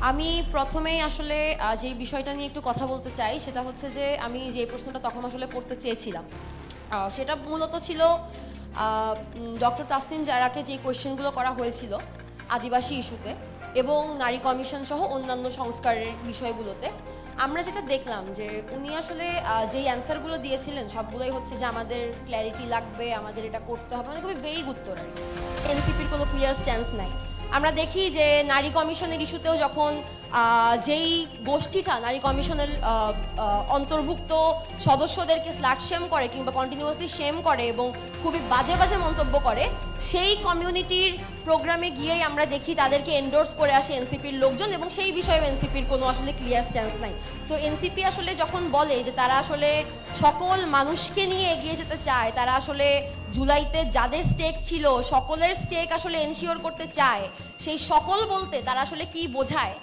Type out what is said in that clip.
আমি প্রথমেই আসলে যে বিষয়টা নিয়ে একটু কথা বলতে চাই সেটা হচ্ছে যে আমি যে প্রশ্নটা তখন আসলে করতে চেয়েছিলাম সেটা মূলত ছিল ডক্টর তাসনিম জারাকে যে কোয়েশ্চেনগুলো করা হয়েছিল আদিবাসী ইস্যুতে এবং নারী কমিশন সহ অন্যান্য সংস্কারের বিষয়গুলোতে আমরা যেটা দেখলাম যে উনি আসলে যেই অ্যান্সারগুলো দিয়েছিলেন সবগুলোই হচ্ছে যে আমাদের ক্ল্যারিটি লাগবে, আমাদের এটা করতে হবে, মানে খুবই ভেইগ উত্তর আর কি। এনসিপির কোনো ক্লিয়ার স্ট্যান্স নাই। আমরা দেখি যে নারী কমিশনের ইস্যুতেও যখন যেই গোষ্ঠীটা নারী কমিশনের অন্তর্ভুক্ত সদস্যদেরকে স্ল্যাট শেম করে কিংবা কন্টিনিউয়াসলি শেম করে এবং খুবই বাজে বাজে মন্তব্য করে, সেই কমিউনিটির প্রোগ্রামে গিয়েই আমরা দেখি তাদেরকে এন্ডোর্স করে আসে এনসিপির লোকজন এবং সেই বিষয়ে এনসিপির কোনো আসলে ক্লিয়ার স্ট্যান্স নাই। সো এনসিপি আসলে যখন বলে যে তারা আসলে সকল মানুষকে নিয়ে এগিয়ে যেতে চায়, তারা আসলে জুলাইতে যাদের স্টেক ছিল সকলের স্টেক আসলে এনশিওর করতে চায়, সেই সকল বলতে তারা আসলে কি বোঝায়